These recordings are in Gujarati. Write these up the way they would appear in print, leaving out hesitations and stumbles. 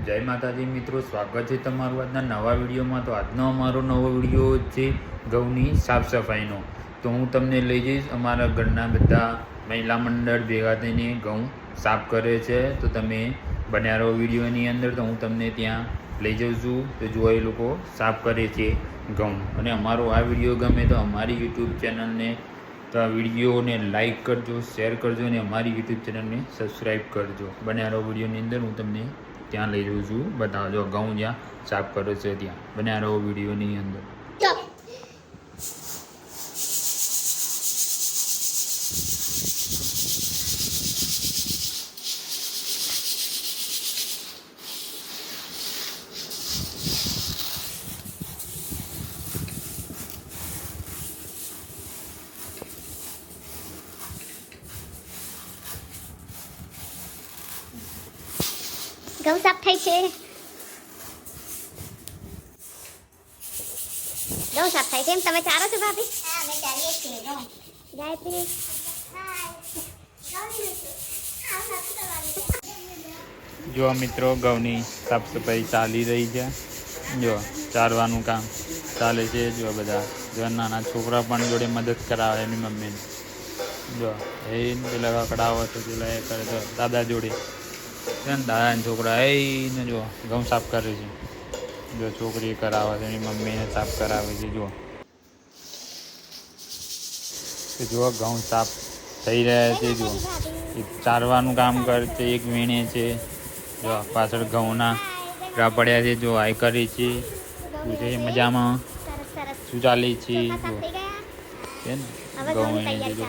જય માતાજી મિત્રો, સ્વાગત છે તમારું આજના નવા વિડીયોમાં। તો આજનો અમારો નવો વિડીયો છે ઘઉંની સાફ સફાઈનો। તો હું તમને લઈ જઈશ અમારા ઘરના બધા મહિલા મંડળ ભેગા થઈને ઘઉં સાફ કરે છે। તો તમે બન્યા રહો વિડીયોની અંદર। તો હું તમને ત્યાં લઈ જાઉં છું। તો જો એ લોકો સાફ કરે છે ઘઉં। અને અમારો આ વિડીયો ગમે તો અમારી યુટ્યુબ ચેનલને તો આ વિડીયોને લાઇક કરજો, શેર કરજો અને અમારી યુટ્યુબ ચેનલને સબસ્ક્રાઈબ કરજો। બન્યા રહો વિડીયોની અંદર। હું તમને ત્યાં લઈ જઉં છું, બતાવજો ઘઉં જ્યાં સાફ કરે છે ત્યાં। બન્યા રહો વિડીયોની અંદર। ઘઉં સાફ થાય છે। ઘઉં સાફ થાય છે એમ તમે ચારો છો ભાભી? હા, અમે ચારીએ છીએ ઘઉં। ગાયત્રી જો મિત્રો ઘઉંની સાફ સફાઈ ચાલી રહી છે। જો ચારવાનું કામ ચાલે છે। જો બધા જો નાના છોકરા પણ જોડે મદદ કરાવે એની મમ્મીને। જો એ પેલા કકડાવે તો પેલા એ કરે તો દાદા જોડે દાદા છોકરા એને જો ઘઉં સાફ કરે છે। જો છોકરી કરાવે છે એની મમ્મીને સાફ કરાવે છે। જો ઘઉં સાફ થઈ રહ્યા છે। જો એક ચારવાનું કામ કરે છે, એક વીણે છે। જો પાછળ ઘઉંના રા પડ્યા છે। જો આઈ કરી છે, પૂછે મજામાં શું ચાલે છે। જો છે ને ઘઉં વીણે છે। જો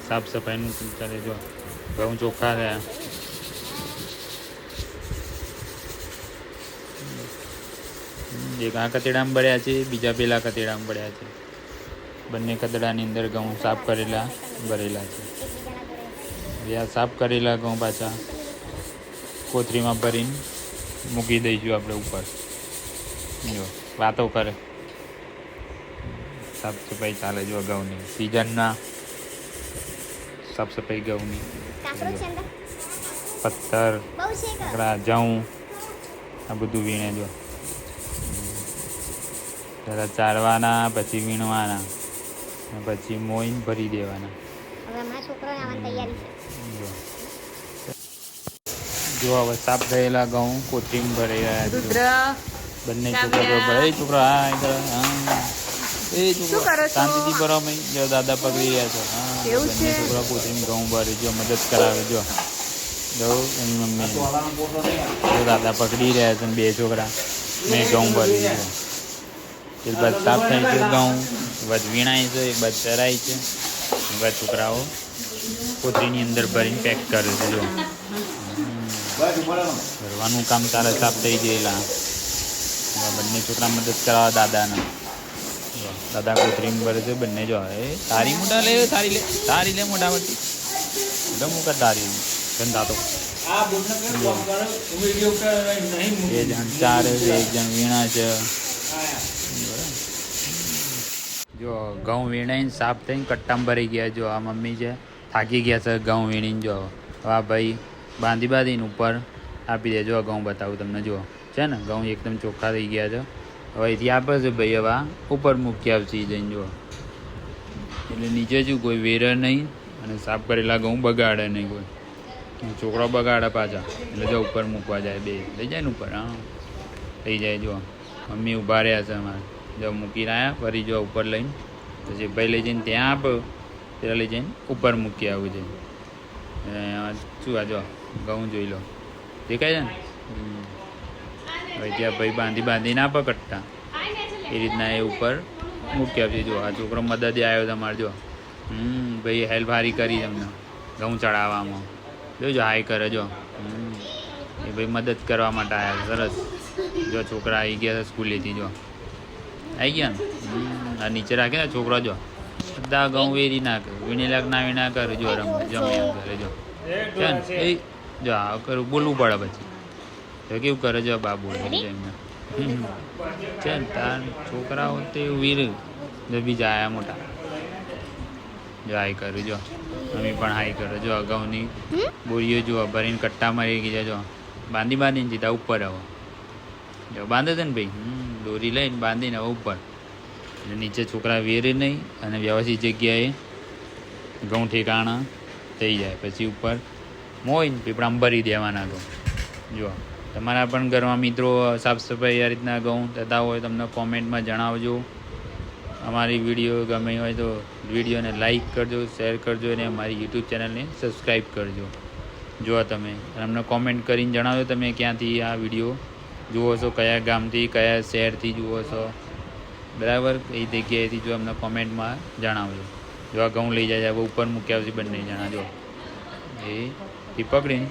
સાફ સફાઈનું ચાલે। જો ઘઉં ચોખ્ખા થયા। એક આ કતેડામાં ભર્યા છે, બીજા પેલા કતેડામાં ભર્યા છે। બંને કતેડાની અંદર ઘઉં સાફ કરેલા ભરેલા છે। આ સાફ કરેલા ઘઉં પાછા કોથરીમાં ભરીને મૂકી દઈશું આપણે ઉપર। જો વાતો કરે, સાફ સફાઈ ચાલે। જો ઘઉંની સિઝનના સાફ સફાઈ ઘઉંની પથ્થર આપણા જવું આ બધું વીણે। જો જરા ચારવાના, પછી વીણવાના, પછી મોઈને ભરી દેવાના। જો હવે સાફ થયેલા ઘઉં કોથરીમાં ભરાઈ રહ્યા છે। બંને છોકરા ભરાય। છોકરા એ છોકરા શાંતિથી ભરવા જો દાદા પકડી રહ્યા છે। હા, બંને છોકરા કોથરીમાં ઘઉં ભરે। જો મદદ કરાવે। જો એની મમ્મી જો દાદા પકડી રહ્યા છે। બે છોકરા મેં ઘઉં ભરી છે। એક બાદ સાફ થાય છે ઘઉં, એક બાદ વીણાય છે, એક બાદ ચરાય છે, એક બાદ છોકરાઓ કોથરીની અંદર ભરીને પેક કરે છે। જો ભરવાનું કામ તારે સાફ થઈ ગયેલા। બંને છોકરા મદદ કરાવવા દાદાને। દાદા કોથરીમાં ભરે છે બંને। જો એ તારી મોટા લે, તારી લે મોટા મોટી મુકા તારી ધંધા તો બે જણ ચારે છે, એક જણ વીણા છે। જો ઘઉં વીણાઈને સાફ થઈને કટ્ટામાં ભરી ગયા। જો આ મમ્મી છે થાકી ગયા છે ઘઉં વીણીને। જો આ ભાઈ બાંધીને ઉપર આપી દે। જો ઘઉં બતાવું તમને। જો છે ને ઘઉં એકદમ ચોખ્ખા થઈ ગયા છે। હવે અહીંથી આપે છે ભાઈ। હવે ઉપર મૂકી આવશે જઈને। જો એટલે નીચે શું કોઈ વેરે નહીં અને સાફ કરેલા ઘઉં બગાડે નહીં કોઈ। છોકરા બગાડે પાછા એટલે જો ઉપર મૂકવા જાય। બે લઈ જાય ને ઉપર। હા થઈ જાય। જો મમ્મી ઊભા રહ્યા છે અમારે। જો મૂકીને આવ્યા ફરી જો ઉપર લઈને પછી ભાઈ લઈ જઈને ત્યાં આપો, ત્યાં લઈ જઈને ઉપર મૂકી આવું છે। શું આ જો ઘઉં જોઈ લો, દેખાય છે ને? હવે ત્યાં ભાઈ બાંધીને આપે કટ્ટા એ રીતના એ ઉપર મૂકી આપશે। જો આ છોકરો મદદે આવ્યો તમારે। જો ભાઈ હેલ્પ હારી કરી તમને ઘઉં ચડાવવામાં। જો હાઈ કરે। જો એ ભાઈ મદદ કરવા માટે આવ્યા। સરસ। જો છોકરા આવી ગયા સ્કૂલેથી। જો આવી ગયા ને આ નીચે રાખે ને છોકરા। જો બધા ઘઉં વેરી નાખે, વીણેલા ના વીણા કરે। જો જમ્યા કરે। જો છે ને એ જો આ કરું બોલવું પડે પછી તો કેવું કરે। જો બાબુ એમને છે ને તાર છોકરાઓ તે વીર જો બીજા આયા મોટા જો હાઈ કરું જો મમ્મી પણ હાઈ કરો જો અગાઉની બોરીઓ જુઓ ભરીને કટ્ટા મારી ગઈ છે જો બાંધીને સીધા ઉપર આવો જો બાંધે છે ને ભાઈ દોરી લઈને બાંધીને હવે ઉપર એટલે નીચે છોકરા વેરે નહીં અને વ્યવસ્થિત જગ્યાએ ઘઉં ઠેકાણા થઈ જાય પછી ઉપર મોઈને પીપળામાં ભરી દેવાના ઘઉં જો તમારા પણ ઘરમાં મિત્રો સાફ સફાઈ આ રીતના ઘઉં થતા હોય તમને કોમેન્ટમાં જણાવજો અમારી વિડીયો ગમી હોય તો વિડીયોને લાઈક કરજો શેર કરજો અને અમારી યુટ્યુબ ચેનલને સબસ્ક્રાઈબ કરજો જો તમે અમને કોમેન્ટ કરીને જણાવજો તમે ક્યાંથી આ વિડીયો જુઓ છો કયા ગામથી કયા શહેરથી જુઓ છો બરાબર એ જગ્યાએથી જો અમને કોમેન્ટમાં જણાવજો જો આ ઘઉં લઈ જાય હવે ઉપર મૂક્યા પછી બંને જણા જો એ પકડીને